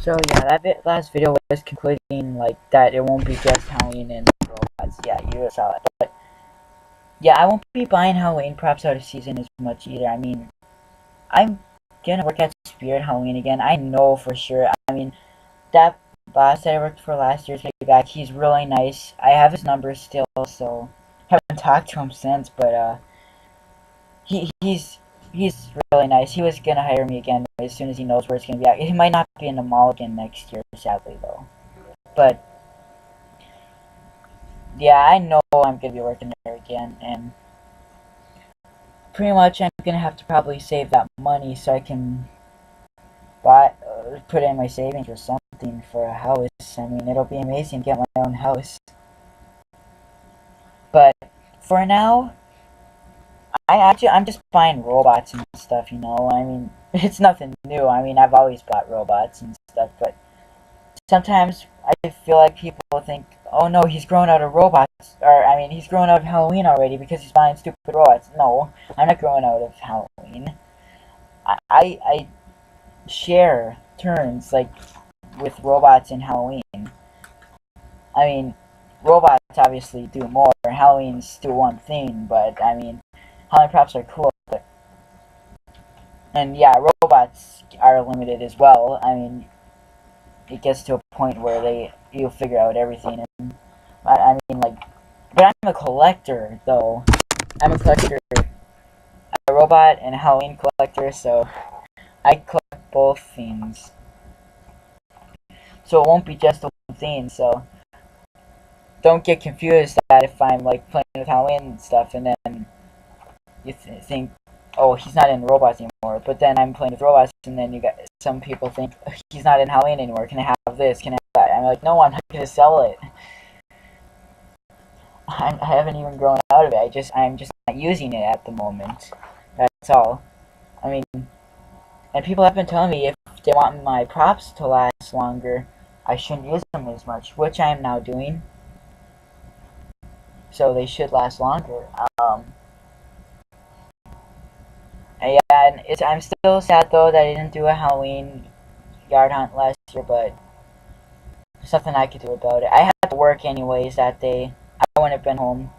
So yeah, last video was concluding like that it won't be just Halloween and robots. Yeah, you saw it. But yeah, I won't be buying Halloween props out of season as much either. I mean, I'm gonna work at Spirit Halloween again. I know for sure. I mean, that boss that I worked for last year's back. He's really nice. I have his number still, so haven't talked to him since. But he's really nice. He was gonna hire me again as soon as he knows where it's gonna be at. He might not be in the mall again next year, sadly though. But yeah, I know I'm gonna be working there again, and pretty much I'm gonna have to probably save that money so I can buy, put it in my savings or something for a house. I mean, it'll be amazing to get my own house. But for now, I'm just buying robots and stuff. You know, I mean, it's nothing new. I mean, I've always bought robots and stuff, but sometimes I feel like people think, oh no, he's grown out of robots, or I mean, he's grown out of Halloween already because he's buying stupid robots. No, I'm not growing out of Halloween. I share turns like with robots in Halloween. I mean, robots obviously do more. Halloween's still one thing, but I mean, Halloween props are cool. But and yeah, robots are limited as well. I mean, it gets to a point where you'll figure out everything. And I mean, like, but I'm a collector though. I'm a collector, a robot and a Halloween collector, so I collect both things. So it won't be just the one thing. So don't get confused that if I'm like playing with Halloween and stuff, and then you think, oh, he's not in robots anymore. But then I'm playing with robots, and then you got some people think he's not in Halloween anymore. Can I have this? Can I have that? I'm like, no, I'm not gonna sell it. I haven't even grown out of it. I'm just not using it at the moment. That's all. I mean, and people have been telling me if they want my props to last longer, I shouldn't use them as much, which I am now doing. So they should last longer. And yeah, and I'm still sad though that I didn't do a Halloween yard hunt last year, but there's nothing I could do about it. I had to work anyways that day. I wouldn't have been home.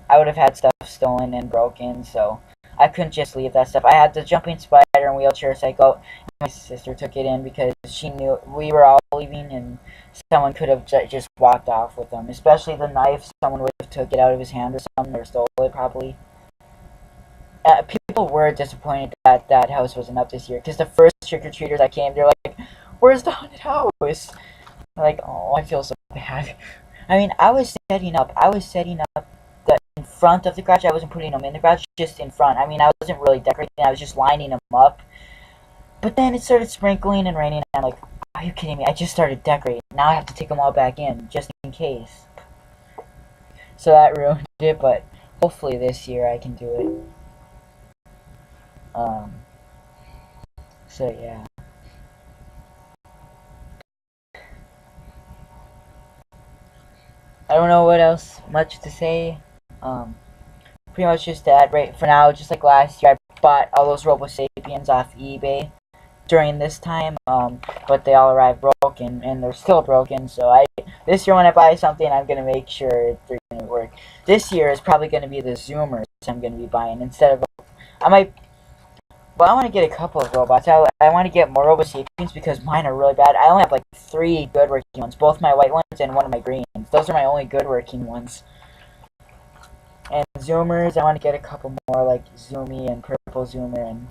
I would have had stuff stolen and broken, so I couldn't just leave that stuff. I had the jumping spider and wheelchair cycle. My sister took it in because she knew we were all leaving, and someone could have just walked off with them. Especially the knife, someone would have took it out of his hand or something, or stole it probably. People were disappointed that that house wasn't up this year because the first trick-or-treaters that came, they're like, "Where's the haunted house?" I'm like, oh, I feel so bad. I mean, I was setting up. The in front of the garage. I wasn't putting them in the garage, just in front. I mean, I wasn't really decorating. I was just lining them up. But then it started sprinkling and raining. And I'm like, are you kidding me? I just started decorating. Now I have to take them all back in just in case. So that ruined it. But hopefully this year I can do it. Um. So yeah. I don't know what else much to say. Um. Pretty much just that right for now. Just like last year, I bought all those Robo Sapiens off eBay during this time, but they all arrived broken, and they're still broken. So this year when I buy something, I'm gonna make sure they're gonna work. This year is probably gonna be the Zoomers I'm gonna be buying instead of. I might. Well, I want to get a couple of robots. I want to get more Robo Sapiens because mine are really bad. I only have like 3 good working ones, both my white ones and one of my greens. Those are my only good working ones. And Zoomers, I want to get a couple more, like Zoomy and Purple Zoomer and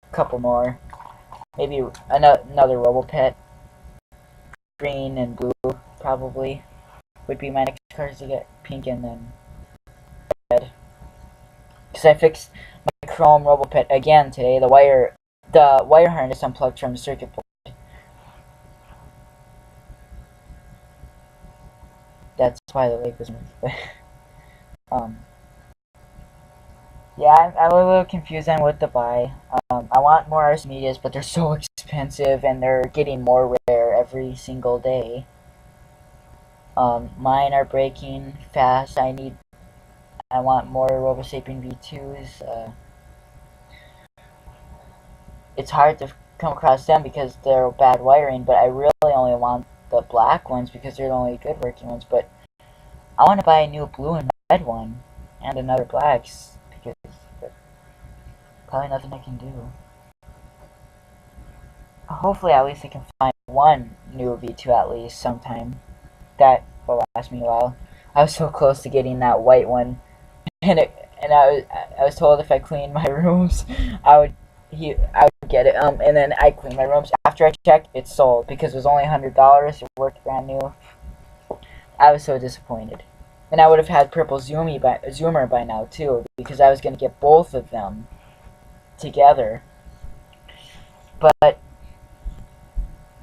a couple more. Maybe another Robopet. Green and blue, probably, would be my next cards to get. Pink and then red. Because I fixed my Chrome Robopet again today. The wire harness unplugged from the circuit board. That's why the lake was moved. um, Yeah, I'm a little confused on what to buy. I want more Archimedes, but they're so expensive and they're getting more rare every single day. Mine are breaking fast. I want more Robosapien V2s. It's hard to come across them because they're bad wiring, but I really only want the black ones because they're the only good working ones. But I want to buy a new blue and red one and another blacks because probably nothing I can do. Hopefully, at least I can find one new V2 at least sometime. That will last me a while. I was so close to getting that white one, and I was told if I cleaned my rooms, I would get it. And then I cleaned my rooms. After I checked, it sold because it was only $100. It worked brand new. I was so disappointed, and I would have had purple zoomer by now too because I was gonna get both of them together, but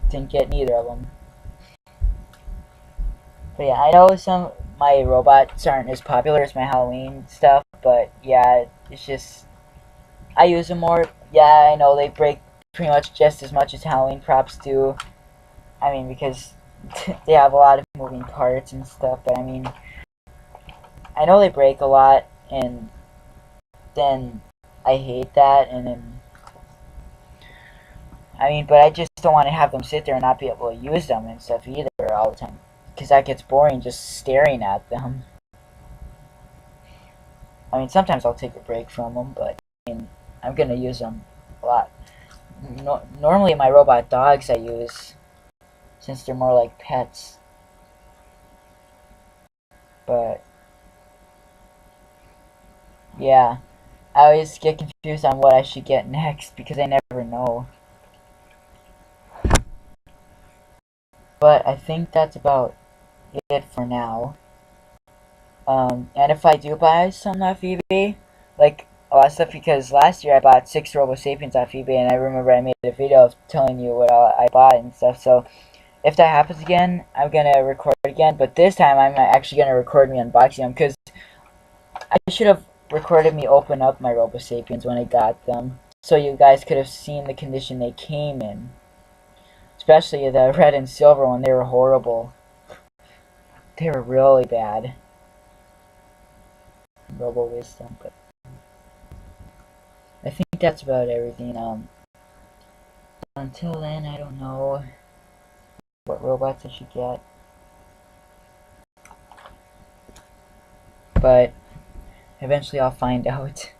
didn't get neither of them. But yeah, I know some my robots aren't as popular as my Halloween stuff, but yeah, it's just I use them more. Yeah, I know they break pretty much just as much as Halloween props do. I mean, because they have a lot of moving parts and stuff, but I mean, I know they break a lot, and then I hate that, and then I mean, but I just don't want to have them sit there and not be able to use them and stuff either all the time, because that gets boring just staring at them. I mean, sometimes I'll take a break from them, but I mean, I'm gonna use them a lot. Normally, my robot dogs I use, since they're more like pets. But yeah, I always get confused on what I should get next because I never know. But I think that's about it for now. And if I do buy some off eBay, like a lot of stuff, because last year I bought 6 Robo Sapiens off eBay, and I remember I made a video of telling you what I bought and stuff. So if that happens again, I'm gonna record again. But this time I'm actually gonna record me unboxing them because I should have recorded me open up my Robo Sapiens when I got them, so you guys could have seen the condition they came in. Especially the red and silver one, they were horrible. They were really bad. Robo Wisdom, but I think that's about everything. Until then, I don't know what robots I should get, but eventually I'll find out.